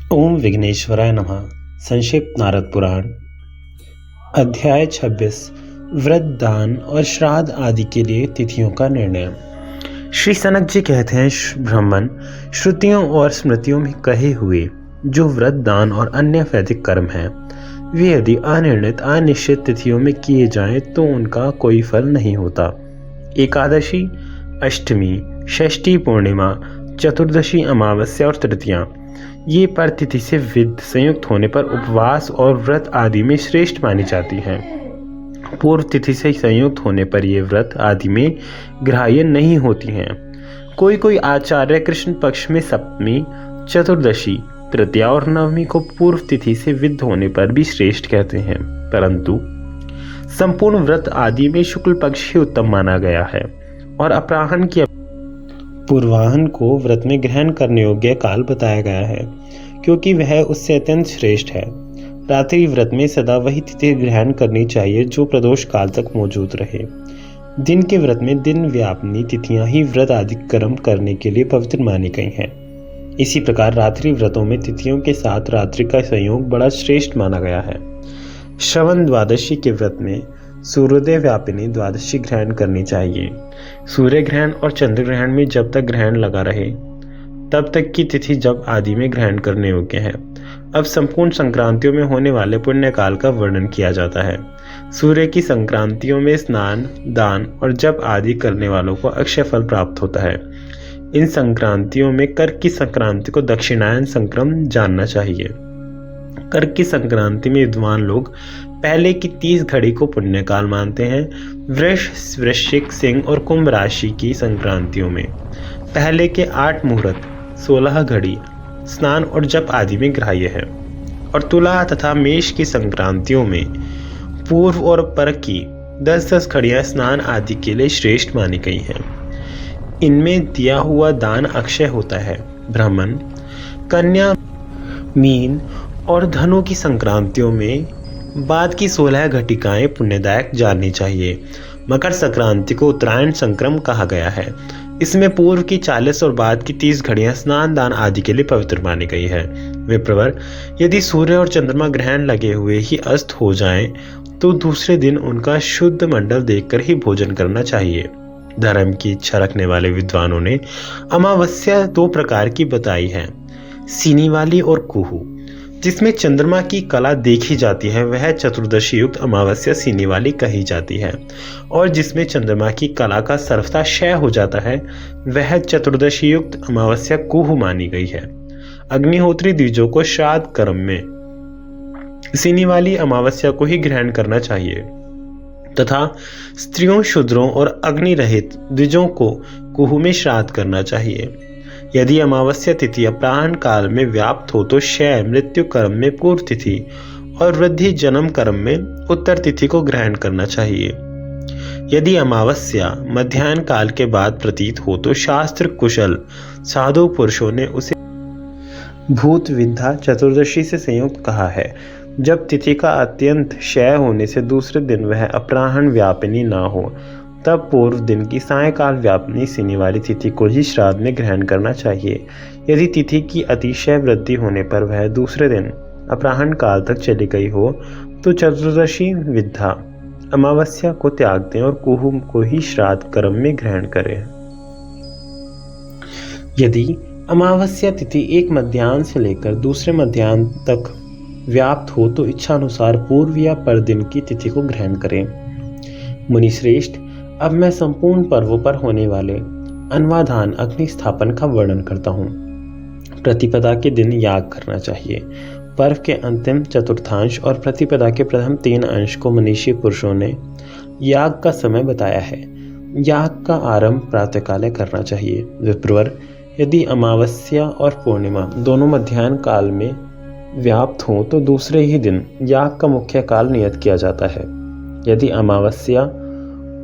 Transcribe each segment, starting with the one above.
ओम विघ्नेश्वराय नमः। संक्षिप्त नारद पुराण अध्याय 26 व्रत, दान और श्राद्ध आदि के लिए तिथियों का निर्णय। श्री सनक जी कहते हैं, ब्राह्मण श्रुतियों और स्मृतियों में कहे हुए जो व्रत, दान और अन्य वैदिक कर्म हैं, वे यदि अनिर्णित अनिश्चित तिथियों में किए जाएं तो उनका कोई फल नहीं होता। एकादशी, अष्टमी, षष्ठी, पूर्णिमा, चतुर्दशी, अमावस्या और तृतीया ये पर तिथि से विध संयुक्त होने पर उपवास और व्रत आदि में श्रेष्ठ मानी जाती हैं। पूर्व तिथि से संयुक्त होने पर ये व्रत आदि में ग्राह्य नहीं होती हैं। कोई आचार्य कृष्ण पक्ष में सप्तमी, चतुर्दशी, तृतीया और नवमी को पूर्व तिथि से विध होने पर भी श्रेष्ठ कहते हैं, परंतु संपूर्ण व्रत आदि में शुक्ल पक्ष ही उत्तम माना गया है और अपराह्न की पूर्वाह्न को व्रत में ग्रहण करने योग्य काल बताया गया है, क्योंकि वह उससे अत्यंत श्रेष्ठ है। रात्रि व्रत में सदा वही तिथि ग्रहण करनी चाहिए जो प्रदोष काल तक मौजूद रहे। दिन के व्रत में दिन व्यापनी तिथियां ही व्रत आदि कर्म करने के लिए पवित्र मानी गई हैं। इसी प्रकार रात्रि व्रतों में तिथियों के साथ रात्रि का संयोग बड़ा श्रेष्ठ माना गया है। श्रवण द्वादशी के व्रत में सूर्योदय व्यापिनी द्वादशी ग्रहण करनी चाहिए। सूर्य ग्रहण और चंद्र ग्रहण में जब तक ग्रहण लगा रहे तब तक की तिथि जब आदि में ग्रहण करने योग्य है। अब संपूर्ण संक्रांतियों में होने वाले पुण्य काल का वर्णन किया जाता है। सूर्य की संक्रांतियों में स्नान, दान और जप आदि करने वालों को अक्षय फल प्राप्त होता है। इन संक्रांतियों में कर्क की संक्रांति को दक्षिणायन संक्रम जानना चाहिए। कर्क की संक्रांति में विद्वान लोग पहले की 30 घड़ी को पुण्य काल मानते हैं। वृष, वृश्चिक, सिंह और कुंभ राशि की संक्रांतियों में पहले के 8 मुहूर्त, 16 घड़ी स्नान और जप आदि में ग्राह्य है और तुला तथा मेष की संक्रांतियों में पूर्व और पर की 10-10 घड़ियां स्नान आदि के लिए श्रेष्ठ मानी गई हैं। इनमें दिया हुआ दान अक्षय होता है। ब्राह्मण, कन्या, मीन और धनु की संक्रांतियों में बाद की 16 घटिकाएं पुण्यदायक जाननी चाहिए। मकर संक्रांति को उत्तरायण संक्रम कहा गया है। इसमें पूर्व की 40 और बाद की 30 घड़ियां स्नान, दान आदि के लिए पवित्र मानी गई है। विप्रवर, यदि सूर्य और चंद्रमा ग्रहण लगे हुए ही अस्त हो जाएं, तो दूसरे दिन उनका शुद्ध मंडल देखकर ही भोजन करना चाहिए। धर्म की इच्छा रखने वाले विद्वानों ने अमावस्या 2 प्रकार की बताई है, सीनी वाली और कुहू। जिसमें चंद्रमा की कला देखी जाती है वह चतुर्दशी युक्त अमावस्या सीनी वाली कही जाती है, और जिसमें चंद्रमा की कला का सर्वथा क्षय हो जाता है वह चतुर्दशी युक्त अमावस्या कुहू मानी गई है। अग्निहोत्री द्विजों को श्राद्ध कर्म में सीनी वाली अमावस्या को ही ग्रहण करना चाहिए तथा स्त्रियों, शूद्रों और अग्नि रहित द्विजों को कुहू में श्राद्ध करना चाहिए। यदि अमावस्या तिथि अपराह्न काल में व्याप्त हो तो क्षय, मृत्यु कर्म में पूर्व तिथि और वृद्धि जन्म कर्म में उत्तर तिथि को ग्रहण करना चाहिए। यदि अमावस्या मध्याह्न काल के बाद प्रतीत हो तो शास्त्र कुशल साधु पुरुषों ने उसे भूत विद्या चतुर्दशी से संयुक्त कहा है। जब तिथि का अत्यंत क्षय होने से दूसरे दिन वह अपराह्न व्यापिनी न हो तब पूर्व दिन की सायंकाल व्यापनी सीनी वाली तिथि को ही श्राद्ध में ग्रहण करना चाहिए। यदि तिथि की अतिशय वृद्धि होने पर वह दूसरे दिन अपराह्न काल तक चली गई हो तो चतुर्दशी विद्या अमावस्या को त्याग दें और कुहू को ही श्राद्ध कर्म में ग्रहण करें। यदि अमावस्या तिथि एक मध्याह्न से लेकर दूसरे मध्याह्न तक व्याप्त हो तो इच्छानुसार पूर्व या पर दिन की तिथि को ग्रहण करें। मुनि श्रेष्ठ, अब मैं संपूर्ण पर्वों पर होने वाले अन्वाधान अग्नि स्थापन का वर्णन करता हूँ। प्रतिपदा के दिन याग करना चाहिए। पर्व के अंतिम चतुर्थांश और प्रतिपदा के प्रथम 3 अंश को मनीषी पुरुषों ने याग का समय बताया है। याग का आरंभ प्रातःकाल करना चाहिए। विप्रवर, यदि अमावस्या और पूर्णिमा दोनों मध्याह्न काल में व्याप्त हों तो दूसरे ही दिन याग का मुख्य काल नियत किया जाता है। यदि अमावस्या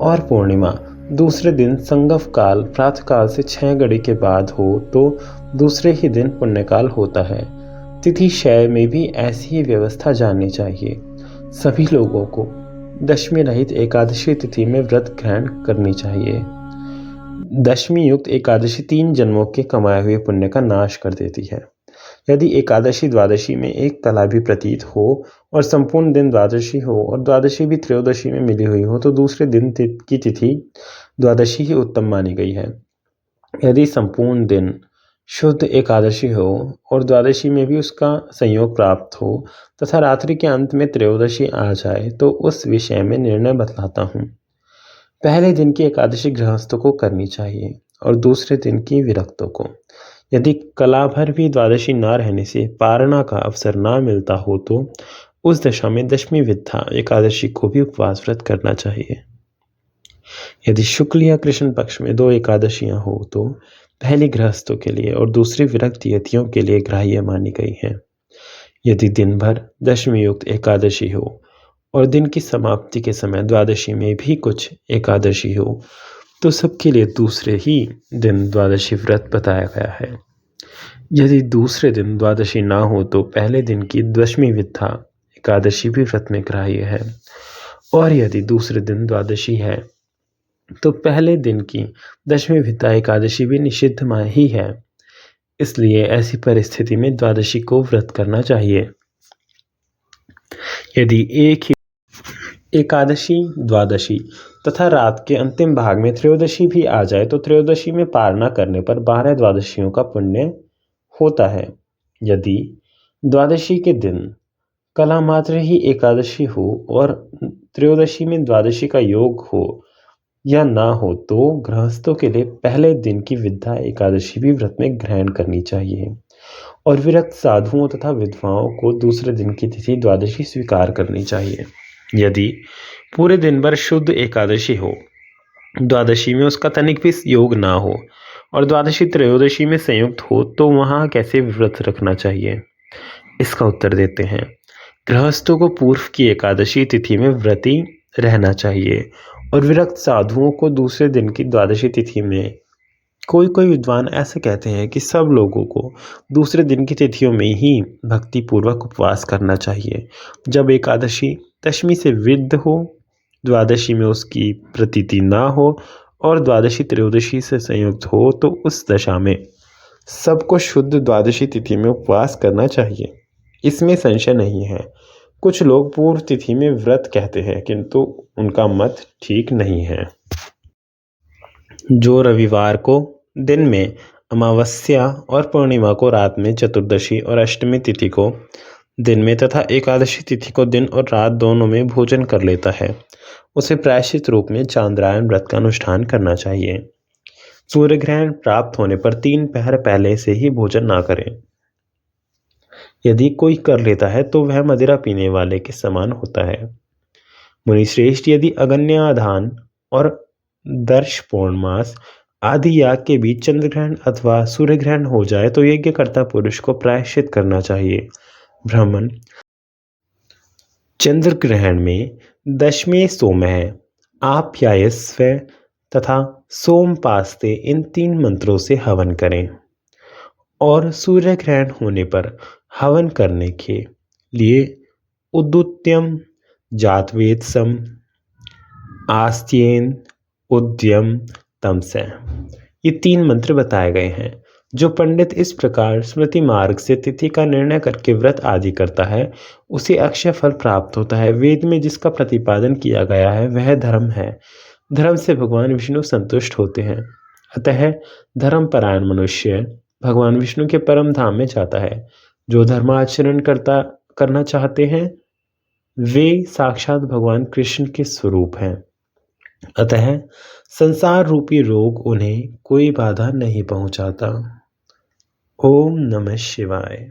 और पूर्णिमा दूसरे दिन संगव काल प्रातःकाल से 6 घड़ी के बाद हो तो दूसरे ही दिन पुण्यकाल होता है। तिथि क्षय में भी ऐसी ही व्यवस्था जाननी चाहिए। सभी लोगों को दशमी रहित एकादशी तिथि में व्रत ग्रहण करनी चाहिए। दशमी युक्त एकादशी 3 जन्मों के कमाए हुए पुण्य का नाश कर देती है। यदि एकादशी द्वादशी में एक कला भी प्रतीत हो और संपूर्ण दिन द्वादशी हो और द्वादशी भी त्रयोदशी में मिली हुई हो तो दूसरे दिन की तिथि द्वादशी ही उत्तम मानी गई है। यदि संपूर्ण दिन शुद्ध एकादशी हो और द्वादशी में भी उसका संयोग प्राप्त हो तथा रात्रि के अंत में त्रयोदशी आ जाए तो उस विषय में निर्णय बतलाता हूँ। पहले दिन की एकादशी गृहस्थों को करनी चाहिए और दूसरे दिन की विरक्तों को। यदि कला भर भी द्वादशी न रहने से पारणा का अवसर न मिलता हो तो उस दशा में दशमी विद्या एकादशी को भी उपवास व्रत करना चाहिए। यदि शुक्ल या कृष्ण पक्ष में 2 एकादशियां हो तो पहली गृहस्थों के लिए और दूसरी विरक्त यतियों के लिए ग्राह्य मानी गई है। यदि दिन भर दशमी युक्त एकादशी हो और दिन की समाप्ति के समय द्वादशी में भी कुछ एकादशी हो तो सबके लिए दूसरे ही दिन द्वादशी व्रत बताया गया है। यदि दूसरे दिन द्वादशी ना हो तो पहले दिन की दशमी विद्या एकादशी भी व्रत में ग्राह्य है और यदि दूसरे दिन द्वादशी है तो पहले दिन की दशमी विद्या एकादशी भी निषिद्ध ही है। इसलिए ऐसी परिस्थिति में द्वादशी को व्रत करना चाहिए। यदि एक ही एकादशी द्वादशी तथा रात के अंतिम भाग में त्रयोदशी भी आ जाए तो त्रयोदशी में पारणा करने पर 12 द्वादशियों का पुण्य होता है। यदि द्वादशी के दिन कला मात्र ही एकादशी हो और त्रयोदशी में द्वादशी का योग हो या ना हो तो गृहस्थों के लिए पहले दिन की विद्या एकादशी भी व्रत में ग्रहण करनी चाहिए और विरक्त साधुओं तथा विधवाओं को दूसरे दिन की तिथि द्वादशी स्वीकार करनी चाहिए। यदि पूरे दिन भर शुद्ध एकादशी हो, द्वादशी में उसका तनिक भी योग ना हो और द्वादशी त्रयोदशी में संयुक्त हो तो वहाँ कैसे व्रत रखना चाहिए? इसका उत्तर देते हैं। गृहस्थों को पूर्व की एकादशी तिथि में व्रती रहना चाहिए और विरक्त साधुओं को दूसरे दिन की द्वादशी तिथि में। कोई विद्वान ऐसे कहते हैं कि सब लोगों को दूसरे दिन की तिथियों में ही भक्ति पूर्वक उपवास करना चाहिए। जब एकादशी दशमी से विद्ध हो, द्वादशी में उसकी प्रतीति ना हो और द्वादशी त्रयोदशी से संयुक्त हो तो उस दशा में सबको शुद्ध द्वादशी तिथि में उपवास करना चाहिए। इसमें संशय नहीं है। कुछ लोग पूर्व तिथि में व्रत कहते हैं किंतु उनका मत ठीक नहीं है। जो रविवार को दिन में अमावस्या और पूर्णिमा को रात में, चतुर्दशी और अष्टमी तिथि को दिन में तथा एकादशी तिथि को दिन और रात दोनों में भोजन कर लेता है उसे प्रायश्चित रूप में चांद्रायन व्रत का अनुष्ठान करना चाहिए। सूर्य ग्रहण प्राप्त होने पर 3 पहर पहले से ही भोजन ना करें। यदि कोई कर लेता है तो वह मदिरा पीने वाले के समान होता है। मुनिश्रेष्ठ, यदि अगन्याधान और दर्श पौर्णमास आदि याग के बीच चंद्र ग्रहण अथवा सूर्य ग्रहण हो जाए तो यज्ञकर्ता पुरुष को प्रायश्चित करना चाहिए। ब्राह्मण, चंद्र ग्रहण में दशमे सोमः, आप्यायस्व तथा सोमपास्ते इन 3 मंत्रों से हवन करें और सूर्य ग्रहण होने पर हवन करने के लिए उद्युत्यम, जातवेदसम, आस्त्येन, उद्यम, तमसे ये 3 मंत्र बताए गए हैं। जो पंडित इस प्रकार स्मृति मार्ग से तिथि का निर्णय करके व्रत आदि करता है उसे अक्षय फल प्राप्त होता है। वेद में जिसका प्रतिपादन किया गया है वह धर्म है। धर्म से भगवान विष्णु संतुष्ट होते हैं। अतः धर्मपरायण मनुष्य भगवान विष्णु के परम धाम में जाता है। जो धर्माचरण करना चाहते हैं वे साक्षात भगवान कृष्ण के स्वरूप हैं। अतः संसार रूपी रोग उन्हें कोई बाधा नहीं पहुंचाता। ओम नमः शिवाय।